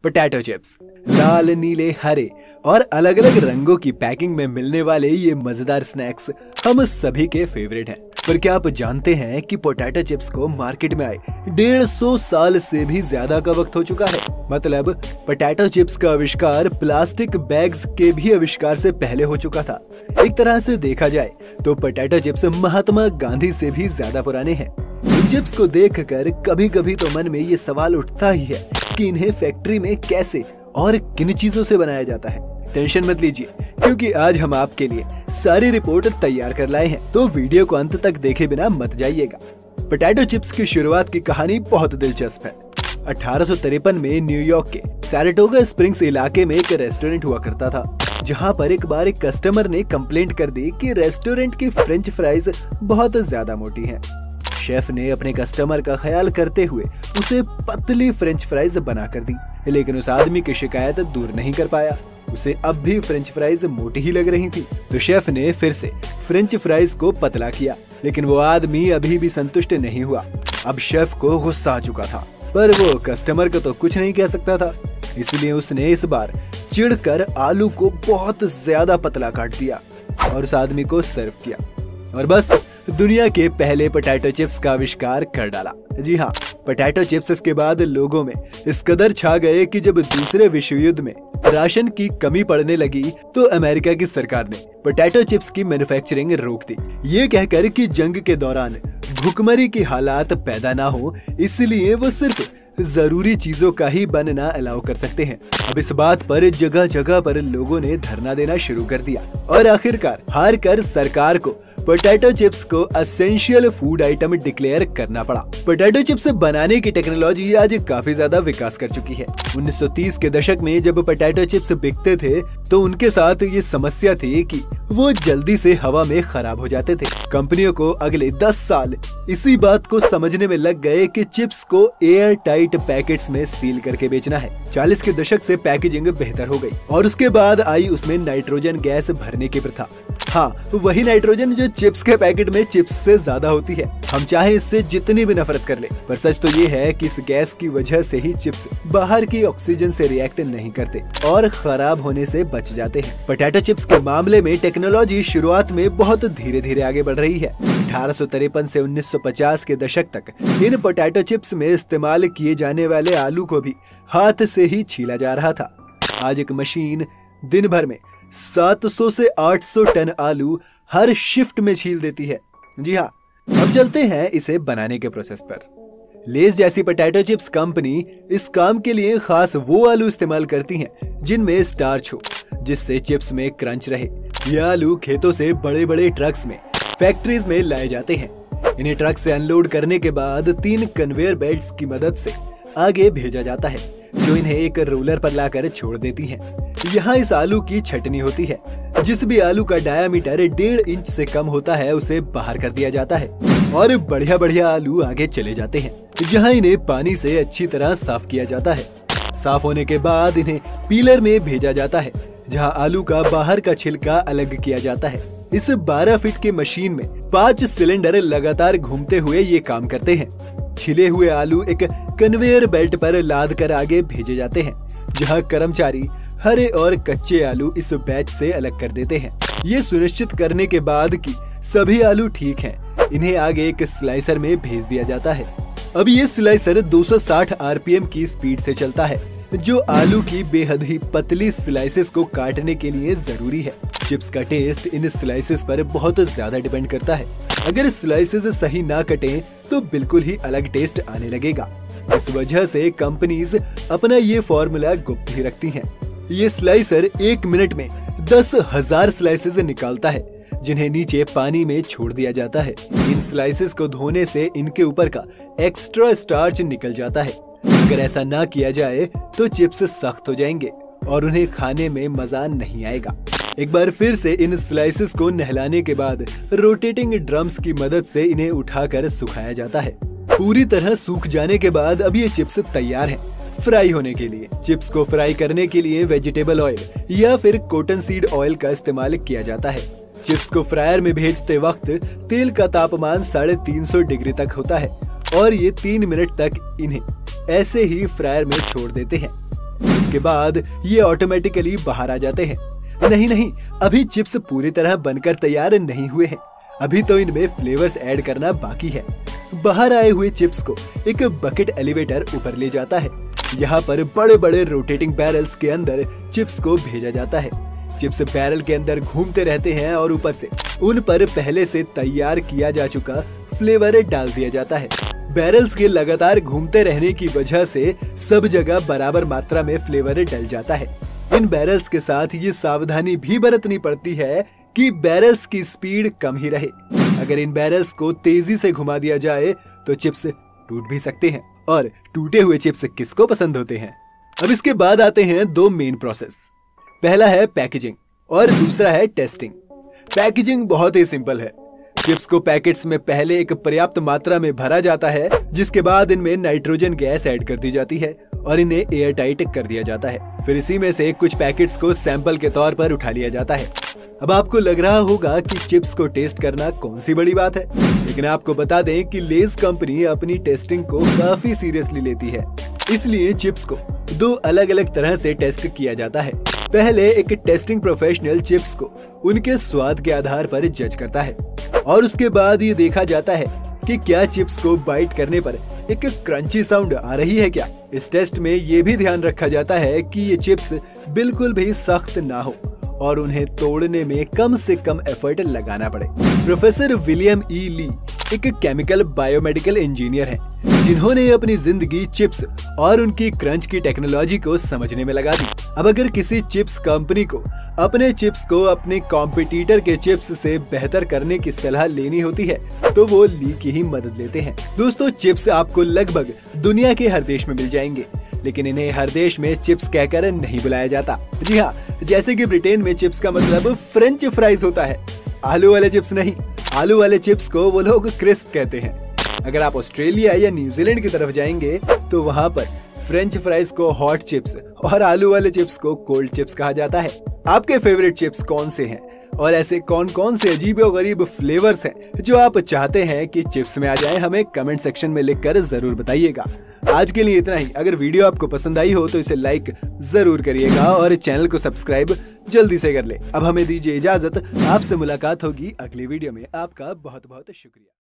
Potato chips. लाल, नीले, हरे और अलग अलग रंगों की पैकिंग में मिलने वाले ये मजेदार स्नैक्स हम सभी के फेवरेट हैं। पर क्या आप जानते हैं कि पोटैटो चिप्स को मार्केट में आए 150 साल से भी ज्यादा का वक्त हो चुका है। मतलब पोटैटो चिप्स का आविष्कार प्लास्टिक बैग्स के भी आविष्कार से पहले हो चुका था। एक तरह से देखा जाए तो पोटैटो चिप्स महात्मा गांधी से भी ज्यादा पुराने हैं। इन चिप्स को देखकर कभी कभी तो मन में ये सवाल उठता ही है कि इन्हें फैक्ट्री में कैसे और किन चीजों से बनाया जाता है। टेंशन मत लीजिए, क्योंकि आज हम आपके लिए सारी रिपोर्ट तैयार कर लाए हैं, तो वीडियो को अंत तक देखे बिना मत जाइएगा। पोटैटो चिप्स की शुरुआत की कहानी बहुत दिलचस्प है। 1853 में न्यूयॉर्क के सैराटोगा स्प्रिंग्स इलाके में एक रेस्टोरेंट हुआ करता था, जहां पर एक बार एक कस्टमर ने कंप्लेंट कर दी कि रेस्टोरेंट की फ्रेंच फ्राइज बहुत ज्यादा मोटी हैं। शेफ ने अपने कस्टमर का ख्याल करते हुए उसे पतली फ्रेंच फ्राइज बना कर दी, लेकिन उस आदमी की शिकायत दूर नहीं कर पाया। उसे अब भी फ्रेंच फ्राइज मोटी ही लग रही थी, तो शेफ ने फिर से फ्रेंच फ्राइज को पतला किया, लेकिन वो आदमी अभी भी संतुष्ट नहीं हुआ। अब शेफ को गुस्सा आ चुका था, पर वो कस्टमर को तो कुछ नहीं कह सकता था, इसलिए उसने इस बार चिढ़कर आलू को बहुत ज्यादा पतला काट दिया और उस आदमी को सर्व किया, और बस दुनिया के पहले पोटैटो चिप्स का आविष्कार कर डाला। जी हाँ, पोटैटो चिप्स के बाद लोगों में इस कदर छा गए कि जब दूसरे विश्व युद्ध में राशन की कमी पड़ने लगी तो अमेरिका की सरकार ने पोटैटो चिप्स की मैन्युफैक्चरिंग रोक दी, ये कहकर कि जंग के दौरान भूखमरी की हालात पैदा ना हो, इसलिए वो सिर्फ जरूरी चीजों का ही बनना अलाउ कर सकते हैं। अब इस बात पर जगह जगह पर लोगों ने धरना देना शुरू कर दिया और आखिरकार हार कर सरकार को पोटैटो चिप्स को एसेंशियल फूड आइटम डिक्लेयर करना पड़ा। पोटैटो चिप्स बनाने की टेक्नोलॉजी आज काफी ज्यादा विकास कर चुकी है। 1930 के दशक में जब पोटैटो चिप्स बिकते थे तो उनके साथ ये समस्या थी कि वो जल्दी से हवा में खराब हो जाते थे। कंपनियों को अगले 10 साल इसी बात को समझने में लग गए कि चिप्स को एयर टाइट पैकेट्स में सील करके बेचना है। 40 के दशक से पैकेजिंग बेहतर हो गई और उसके बाद आई उसमें नाइट्रोजन गैस भरने की प्रथा। हाँ, वही नाइट्रोजन जो चिप्स के पैकेट में चिप्स से ज्यादा होती है। हम चाहे इससे जितनी भी नफरत कर ले, पर सच तो ये है कि इस गैस की वजह से ही चिप्स बाहर की ऑक्सीजन से रिएक्ट नहीं करते और खराब होने से बच जाते हैं। पोटैटो चिप्स के मामले में टेक्नोलॉजी शुरुआत में बहुत धीरे धीरे आगे बढ़ रही है। 1853 से 1950 के दशक तक इन पोटैटो चिप्स में इस्तेमाल किए जाने वाले आलू को भी हाथ से ही छीला जा रहा था। आज एक मशीन दिन भर में 700 से 800 टन आलू हर शिफ्ट में छील देती है। जी हाँ, अब चलते हैं इसे बनाने के प्रोसेस पर। लेस जैसी पोटैटो चिप्स कंपनी इस काम के लिए खास वो आलू इस्तेमाल करती हैं जिनमें स्टार्च हो, जिससे चिप्स में क्रंच रहे। ये आलू खेतों से बड़े बड़े ट्रक्स में फैक्ट्रीज में लाए जाते हैं। इन्हें ट्रक से अनलोड करने के बाद 3 कन्वेयर बेल्ट्स की मदद से आगे भेजा जाता है, जो इन्हें एक रोलर पर लाकर छोड़ देती हैं। यहाँ इस आलू की छटनी होती है। जिस भी आलू का डायामीटर 1.5 इंच से कम होता है उसे बाहर कर दिया जाता है और बढ़िया बढ़िया आलू आगे चले जाते हैं, जहाँ इन्हें पानी से अच्छी तरह साफ किया जाता है। साफ होने के बाद इन्हें पीलर में भेजा जाता है, जहाँ आलू का बाहर का छिलका अलग किया जाता है। इस 12 फीट की मशीन में 5 सिलेंडर लगातार घूमते हुए ये काम करते हैं। छिले हुए आलू एक कन्वेयर बेल्ट पर लाद कर आगे भेजे जाते हैं, जहाँ कर्मचारी हरे और कच्चे आलू इस बैच से अलग कर देते हैं। ये सुनिश्चित करने के बाद कि सभी आलू ठीक हैं, इन्हें आगे एक स्लाइसर में भेज दिया जाता है। अब ये स्लाइसर 260 आरपीएम की स्पीड से चलता है, जो आलू की बेहद ही पतली स्लाइसेस को काटने के लिए जरूरी है। चिप्स का टेस्ट इन स्लाइसेस पर बहुत ज्यादा डिपेंड करता है। अगर स्लाइसेस सही ना कटें तो बिल्कुल ही अलग टेस्ट आने लगेगा। इस वजह से कंपनीज अपना ये फॉर्मूला गुप्त ही रखती हैं। ये स्लाइसर 1 मिनट में 10,000 स्लाइसेस निकालता है, जिन्हें नीचे पानी में छोड़ दिया जाता है। इन स्लाइसेस को धोने से इनके ऊपर का एक्स्ट्रा स्टार्च निकल जाता है। अगर ऐसा ना किया जाए तो चिप्स सख्त हो जाएंगे और उन्हें खाने में मजा नहीं आएगा। एक बार फिर से इन स्लाइसेस को नहलाने के बाद रोटेटिंग ड्रम्स की मदद से इन्हें उठाकर सुखाया जाता है। पूरी तरह सूख जाने के बाद अब ये चिप्स तैयार हैं फ्राई होने के लिए। चिप्स को फ्राई करने के लिए वेजिटेबल ऑयल या फिर कॉटन सीड ऑयल का इस्तेमाल किया जाता है। चिप्स को फ्रायर में भेजते वक्त तेल का तापमान 350 डिग्री तक होता है और ये 3 मिनट तक इन्हें ऐसे ही फ्रायर में छोड़ देते हैं। इसके बाद ये ऑटोमेटिकली बाहर आ जाते हैं। नहीं, अभी चिप्स पूरी तरह बनकर तैयार नहीं हुए हैं, अभी तो इनमें फ्लेवर्स ऐड करना बाकी है। बाहर आए हुए चिप्स को एक बकेट एलिवेटर ऊपर ले जाता है। यहाँ पर बड़े बड़े रोटेटिंग बैरल्स के अंदर चिप्स को भेजा जाता है। चिप्स बैरल के अंदर घूमते रहते हैं और ऊपर से उन पर पहले से तैयार किया जा चुका फ्लेवर डाल दिया जाता है। बैरल्स के लगातार घूमते रहने की वजह से सब जगह बराबर मात्रा में फ्लेवर डल जाता है। इन बैरल्स के साथ ये सावधानी भी बरतनी पड़ती है कि बैरल्स की स्पीड कम ही रहे। अगर इन बैरल्स को तेजी से घुमा दिया जाए तो चिप्स टूट भी सकते हैं। और टूटे हुए चिप्स किसको पसंद होते हैं? अब इसके बाद आते हैं दो मेन प्रोसेस। पहला है पैकेजिंग और दूसरा है टेस्टिंग। पैकेजिंग बहुत ही सिंपल है। चिप्स को पैकेट्स में पहले एक पर्याप्त मात्रा में भरा जाता है, जिसके बाद इनमें नाइट्रोजन गैस ऐड कर दी जाती है और इन्हें एयर टाइट कर दिया जाता है। फिर इसी में से कुछ पैकेट्स को सैंपल के तौर पर उठा लिया जाता है। अब आपको लग रहा होगा कि चिप्स को टेस्ट करना कौन सी बड़ी बात है, लेकिन आपको बता दें कि लेज कंपनी अपनी टेस्टिंग को काफी सीरियसली लेती है। इसलिए चिप्स को दो अलग अलग तरह से टेस्ट किया जाता है। पहले एक टेस्टिंग प्रोफेशनल चिप्स को उनके स्वाद के आधार पर जज करता है और उसके बाद ये देखा जाता है कि क्या चिप्स को बाइट करने पर एक क्रंची साउंड आ रही है क्या। इस टेस्ट में ये भी ध्यान रखा जाता है कि ये चिप्स बिल्कुल भी सख्त ना हो और उन्हें तोड़ने में कम से कम एफर्ट लगाना पड़े। प्रोफेसर विलियम ई ली एक केमिकल बायोमेडिकल इंजीनियर हैं, जिन्होंने अपनी जिंदगी चिप्स और उनकी क्रंच की टेक्नोलॉजी को समझने में लगा दी। अब अगर किसी चिप्स कंपनी को अपने चिप्स को अपने कॉम्पिटिटर के चिप्स से बेहतर करने की सलाह लेनी होती है तो वो ली की ही मदद लेते हैं। दोस्तों, चिप्स आपको लगभग दुनिया के हर देश में मिल जाएंगे, लेकिन इन्हें हर देश में चिप्स कहकर नहीं बुलाया जाता। जी हाँ, जैसे कि ब्रिटेन में चिप्स का मतलब फ्रेंच फ्राइज होता है, आलू वाले चिप्स नहीं। आलू वाले चिप्स को वो लोग क्रिस्प कहते हैं। अगर आप ऑस्ट्रेलिया या न्यूजीलैंड की तरफ जाएंगे तो वहाँ पर फ्रेंच फ्राइज को हॉट चिप्स और आलू वाले चिप्स को कोल्ड चिप्स कहा जाता है। आपके फेवरेट चिप्स कौन से हैं और ऐसे कौन कौन से अजीब और गरीब फ्लेवर्स हैं जो आप चाहते हैं कि चिप्स में आ जाए, हमें कमेंट सेक्शन में लिखकर जरूर बताइएगा। आज के लिए इतना ही। अगर वीडियो आपको पसंद आई हो तो इसे लाइक जरूर करिएगा और चैनल को सब्सक्राइब जल्दी से कर ले। अब हमें दीजिए इजाजत, आपसे मुलाकात होगी अगली वीडियो में। आपका बहुत बहुत शुक्रिया।